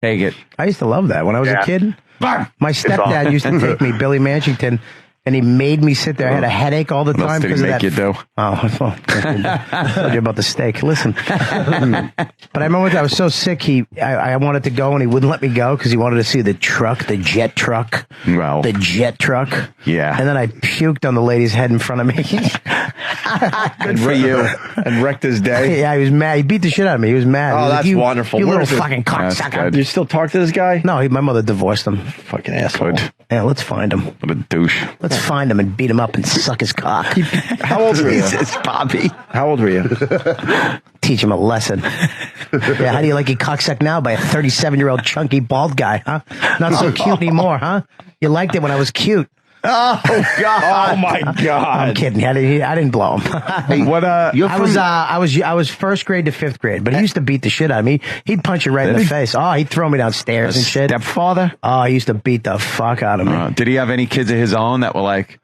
Take it. I used to love that when I was a kid. My stepdad used to take me, Billy Manchington, and he made me sit there. I had a headache all the time. What else did he make you do? Oh, I told you about the steak. Listen. But I remember I was so sick, I wanted to go, and he wouldn't let me go because he wanted to see the jet truck. Well. The jet truck. Yeah. And then I puked on the lady's head in front of me. Good for you. And wrecked his day. Yeah, he was mad. He beat the shit out of me. He was mad. Oh, that's wonderful. You Where little is it? fucking cocksucker. Do you still talk to this guy? No, my mother divorced him. Fucking asshole. Good. Yeah, let's find him. What a douche. Let's find him and beat him up and suck his cock. How old were you? Jesus, Bobby. How old were you? Teach him a lesson. Yeah, how do you like your cocksuck now by a 37-year-old chunky bald guy, huh? Not so cute anymore, huh? You liked it when I was cute. Oh, God. Oh, my God. I'm kidding. I didn't blow him. Hey, what, I was first grade to fifth grade, but he used to beat the shit out of me. He'd punch you right in the face. Oh, he'd throw me downstairs and shit. Stepfather? Oh, he used to beat the fuck out of me. Did he have any kids of his own that were like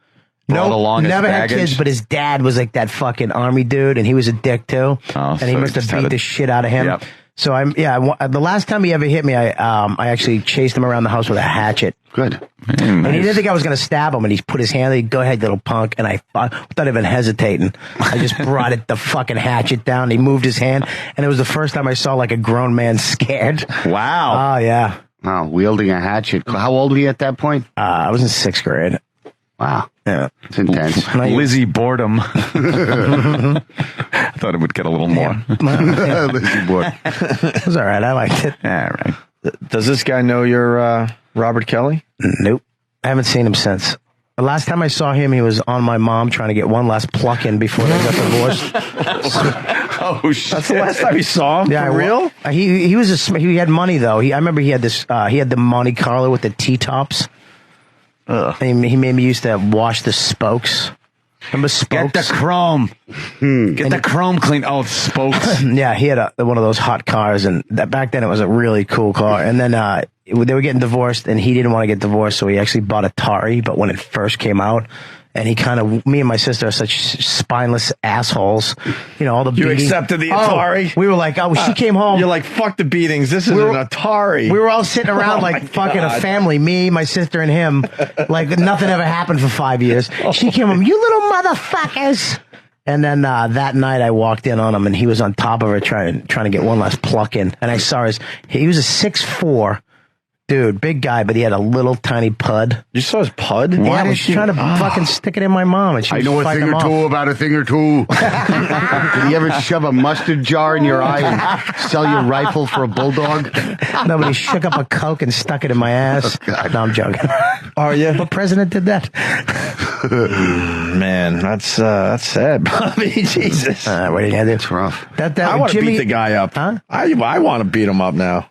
brought along never as had baggage? kids, but his dad was like that fucking army dude, and he was a dick too. And he must have beat the shit out of him. Yep. So the last time he ever hit me, I actually chased him around the house with a hatchet. Good. And he didn't think I was going to stab him, and he put his hand there, go ahead, little punk. And I without even hesitating, I just brought the fucking hatchet down. He moved his hand, and it was the first time I saw like a grown man scared. Wow. Oh, yeah. Wow, wielding a hatchet. How old were you at that point? I was in sixth grade. Wow. Yeah. It's intense. Lizzie boredom. I thought it would get a little more. Lizzie bored. It was all right. I liked it. All right. Does this guy know you're Robert Kelly? Nope. I haven't seen him since. The last time I saw him, he was on my mom trying to get one last pluck in before they got divorced. Oh, shit. That's the last time you saw him? Yeah, For real? He had money though. I remember he had this. He had the Monte Carlo with the T-tops. And he made me used to wash the spokes. Remember spokes? Get the chrome. Get the chrome clean. Oh, spokes. Yeah, he had one of those hot cars, and back then it was a really cool car. And then they were getting divorced, and he didn't want to get divorced, so he actually bought Atari. But when it first came out, and me and my sister are such spineless assholes. You know, all the You beatings. accepted the Atari? We were like, she came home. You're like, fuck the beatings. This is an Atari. We were all sitting around like fucking a family, me, my sister, and him. Like nothing ever happened for 5 years. She came home, you little motherfuckers. And then that night I walked in on him, and he was on top of her trying to get one last pluck in. And I saw he was a 6'4". Dude, big guy, but he had a little tiny pud. You saw his pud? Yeah, I was trying to fucking stick it in my mom, and she I was know a fighting thing him or off. two about a thing or two. Did he ever shove a mustard jar in your eye and sell your rifle for a bulldog? Nobody shook up a Coke and stuck it in my ass. Oh, God. No, I'm joking. Oh, yeah. What president did that? Man, that's sad, Bobby. Jesus. What are you gonna do? It's rough. I want to beat the guy up. Huh? I want to beat him up now.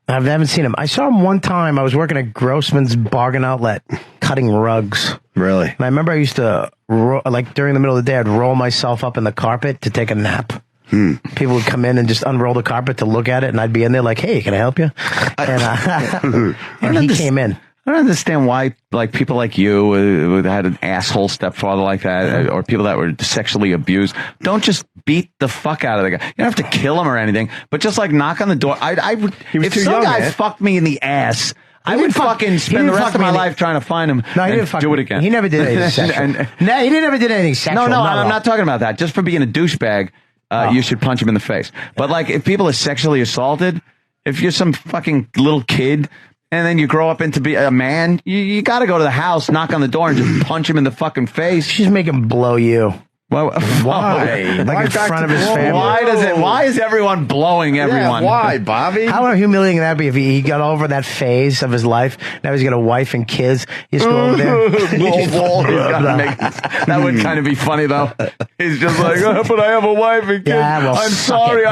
I haven't seen him. I saw him one time. I was working at Grossman's Bargain Outlet cutting rugs. Really? And I remember I used to, during the middle of the day, I'd roll myself up in the carpet to take a nap. People would come in and just unroll the carpet to look at it, and I'd be in there like, hey, can I help you? And he came in. I don't understand why, like, people like you who had an asshole stepfather like that, or people that were sexually abused, don't just beat the fuck out of the guy. You don't have to kill him or anything, but just like knock on the door. I would. If some guy fucked me in the ass, I would fucking spend the rest of my life trying to find him. No, he and didn't do it again. He never did anything sexual. No, he never did anything sexual. No, I'm not talking about that. Just for being a douchebag, you should punch him in the face. But like, if people are sexually assaulted, if you're some fucking little kid, and then you grow up into be a man, you got to go to the house, knock on the door, and just punch him in the fucking face. She's making blow you. Well, why? Like in front of his family. Why is everyone blowing everyone? Yeah, why, Bobby? How humiliating that'd be if he got over that phase of his life. Now he's got a wife and kids. You just go over there. That would kind of be funny, though. He's just like, but I have a wife and kids. Yeah, well, I'm sorry.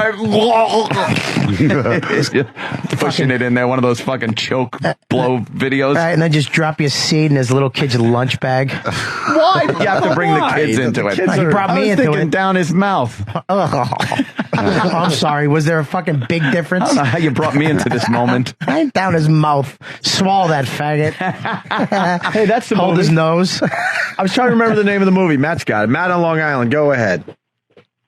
Pushing it in there, one of those fucking choke blow videos. All right, and then just drop your seed in his little kid's lunch bag. Why? You have to bring the kids into it. He brought me into it. Down his mouth. I'm sorry. Was there a fucking big difference? I don't know how you brought me into this moment. I ain't down his mouth. Swallow that faggot. Hey, that's the Hold movie. his nose. I was trying to remember the name of the movie. Matt's got it. Matt on Long Island. Go ahead.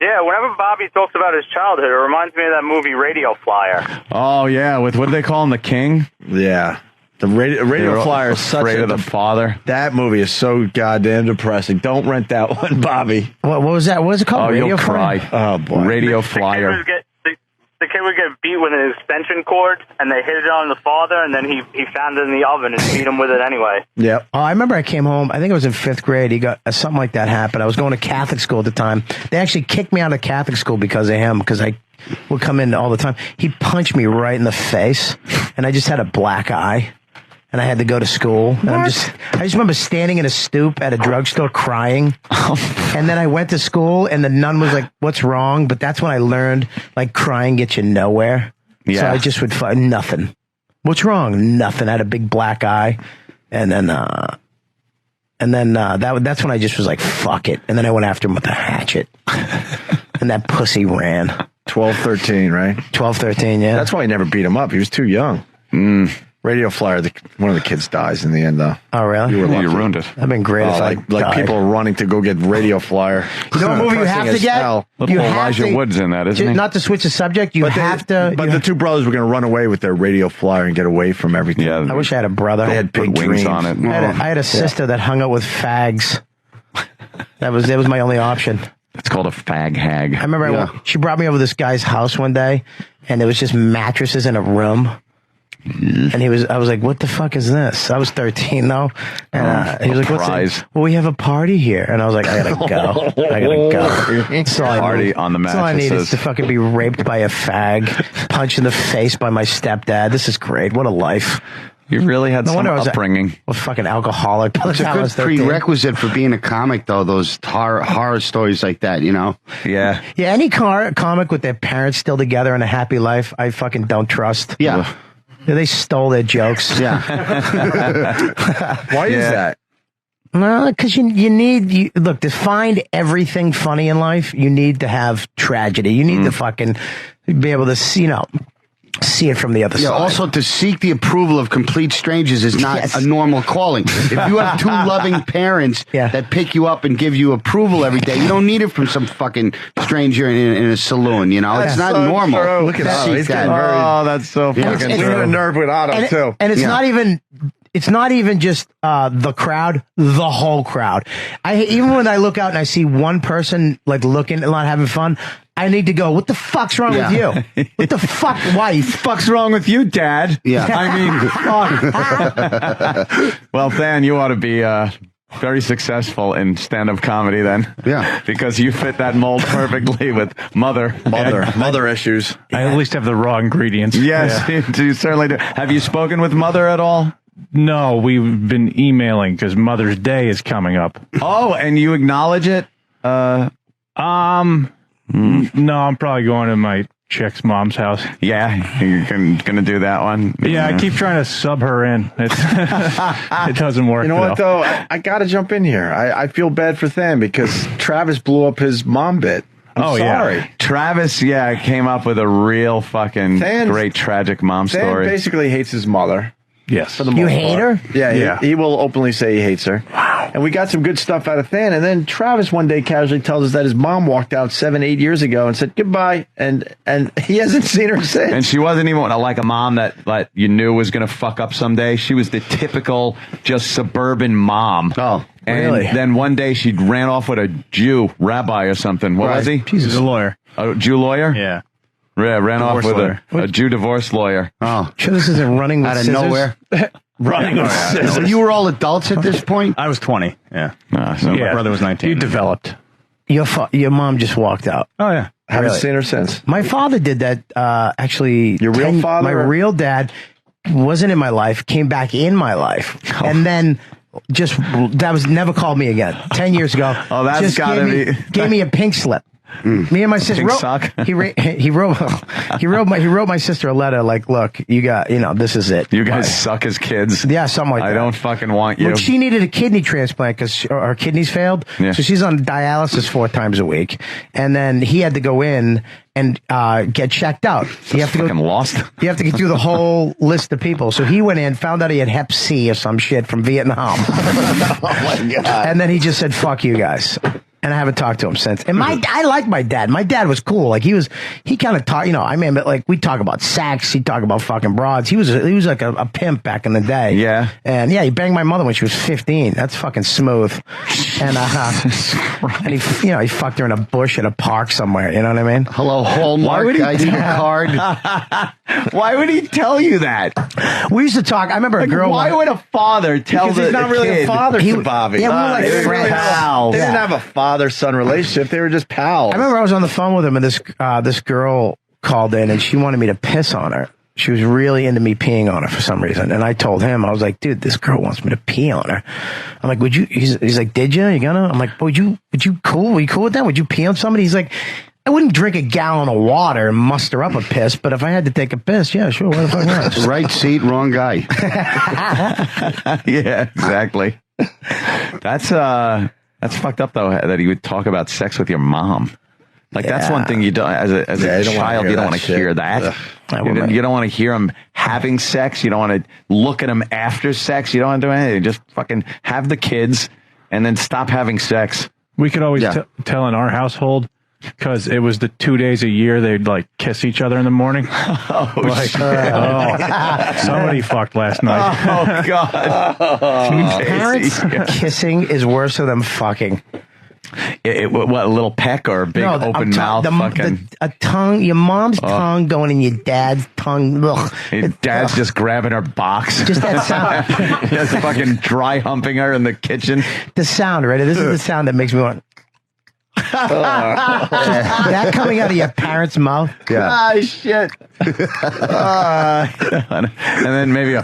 Yeah, whenever Bobby talks about his childhood, it reminds me of that movie Radio Flyer. Oh yeah, with what do they call him, the king? Yeah. The radio Flyer is such afraid of the father. That movie is so goddamn depressing. Don't rent that one, Bobby. What was that? What was it called? Oh, Radio you'll Flyer? cry. Oh boy. Radio Flyer. The kid would get beat with an extension cord, and they hit it on the father, and then he found it in the oven and beat him with it anyway. Yep. Oh, I remember I came home. I think it was in 5th grade. He got something like that happened. I was going to Catholic school at the time. They actually kicked me out of Catholic school because of him, because I would come in all the time. He punched me right in the face, and I just had a black eye. And I had to go to school. And I just remember standing in a stoop at a drugstore crying. And then I went to school and the nun was like, "What's wrong?" But that's when I learned, like, crying gets you nowhere. Yeah. So I just would find nothing. What's wrong? Nothing. I had a big black eye. And then that's when I just was like, fuck it. And then I went after him with a hatchet. And that pussy ran. 12, 13, right? 12, 13, yeah. That's why he never beat him up. He was too young. Radio Flyer, one of the kids dies in the end, though. Oh, really? You were lucky. You ruined it. That'd been great if I like died. people are running to go get Radio Flyer. You know what movie you have to get? Little You have Elijah to- Wood's in that, isn't he? Not to switch the subject, you But have to. But the two brothers were going to run away with their Radio Flyer and get away from everything. Yeah. I wish I had a brother. They had Put big wings dreams. on it. I had a sister that hung out with fags. That was my only option. It's called a fag hag. I remember she brought me over to this guy's house one day, and there was just mattresses in a room. And I was like, "What the fuck is this?" I was 13 though, and he was like, "What's prize. it?" "Well, we have a party here," and I was like, "I gotta go. I gotta go." That's all I Party need. on the That's all I need is mattresses. to fucking be raped by a fag, punched in the face by my stepdad. This is great. What a life. You really had No some wonder I was upbringing. a fucking alcoholic. By the It's a time I was good 13. prerequisite for being a comic, though, those horror stories like that, you know? Yeah. Yeah, any comic with their parents still together and a happy life, I fucking don't trust. Yeah. Yeah, they stole their jokes. Yeah. Why is that? No, because you need look, to find everything funny in life, you need to have tragedy. You need to fucking be able to see it from the other Yeah, side. also to seek the approval of complete strangers is not Yes. a normal calling. If you have two loving parents Yeah. that pick you up and give you approval every day, you don't need it from some fucking stranger in a saloon, you know? It's not so normal. true. Look at to that. seek He's that. getting very- Oh, that's so fucking it's- We're true. a nerd with Otto, and, too. and it's Yeah. not even just the crowd, the whole crowd. Even when I look out and I see one person like looking and not having fun, I need to go, what the fuck's wrong with you? What the fuck, wife? Fuck's wrong with you, Dad? Yeah. I mean, well, Dan, you ought to be very successful in stand-up comedy then. Yeah. Because you fit that mold perfectly with Mother. Mother issues. I at least have the raw ingredients. Yes, you certainly do. Have you spoken with Mother at all? No, we've been emailing because Mother's Day is coming up. Oh, and you acknowledge it? No, I'm probably going to my chick's mom's house. Yeah, you're gonna do that one. Yeah, I keep trying to sub her in. It doesn't work. You know what, though? though? I got to jump in here. I feel bad for Than because Travis blew up his mom bit. I'm sorry. Yeah. Travis, came up with a real fucking great tragic mom Than story. basically hates his mother. Yes. For the You most hate part. her? Yeah, Yeah. He will openly say he hates her. Wow. And we got some good stuff out of Than. And then Travis one day casually tells us that his mom walked out 7-8 years ago and said goodbye. And he hasn't seen her since. And she wasn't even like a mom that you knew was going to fuck up someday. She was the typical just suburban mom. Oh, and really? then one day she ran off with a Jew rabbi or something. What was he? He's a lawyer. A Jew lawyer? Yeah. Yeah, ran off Divorce with a Jew divorce lawyer. Oh, Sure, this isn't running with out of scissors? nowhere. running with So you were all adults at this point? I was 20. Yeah. So My brother was 19. You developed. Your mom just walked out. Oh, yeah. Haven't Really? seen her since. My father did that, actually. Your real father? My real dad wasn't in my life, came back in my life. Oh. And then never called me again. 10 years ago. Oh, that's just gotta gave be- gave me a pink slip. Me and my sister Pink wrote, sock? he wrote my sister a letter like, look, you got, this is it. You guys suck as kids. Yeah, something like that. I don't fucking want you. Well, she needed a kidney transplant because her kidneys failed. Yeah. So she's on dialysis 4 times a week. And then he had to go in and get checked out. You have to fucking lost. You have to get through the whole list of people. So he went in, found out he had Hep C or some shit from Vietnam. Oh, my God. And then he just said, fuck you guys. And I haven't talked to him since. And I like my dad. My dad was cool. Like he kind of taught, I mean, but like we talk about sex. He'd talk about fucking broads. He was like a pimp back in the day. Yeah. And yeah, he banged my mother when she was 15. That's fucking smooth. And, and he fucked her in a bush at a park somewhere. You know what I mean? Hello, Hallmark ID card. Why would he tell you that? We used to talk. I remember a girl. Why would a father tell Because he's not really kid? a father to Bobby. Yeah, we were like they didn't friends. they didn't have a father-son relationship. They were just pals. I remember I was on the phone with him, and this girl called in, and she wanted me to piss on her. She was really into me peeing on her for some reason. And I told him, I was like, dude, this girl wants me to pee on her. I'm like, would you? He's like, did you? You gonna? I'm like, would you cool? Were you cool with that? Would you pee on somebody? He's like, I wouldn't drink a gallon of water and muster up a piss, but if I had to take a piss, yeah, sure. Why the fuck not? Right seat, wrong guy. Yeah, exactly. That's fucked up though, that he would talk about sex with your mom. Like that's one thing you don't, as a child, you don't want to hear that. You don't want to hear him having sex. You don't want to look at him after sex. You don't want to do anything. Just fucking have the kids and then stop having sex. We could always tell in our household, because it was the 2 days a year they'd like kiss each other in the morning. Somebody fucked last night. Oh God! Parents kissing is worse than fucking. What, a little peck or a big open mouth? A tongue, your mom's tongue going in your dad's tongue. Ugh. Your dad's just grabbing her box. Just that sound. Just fucking dry humping her in the kitchen. The sound, right? This is the sound that makes me want. That coming out of your parents' mouth. Yeah. Ah, shit. And then maybe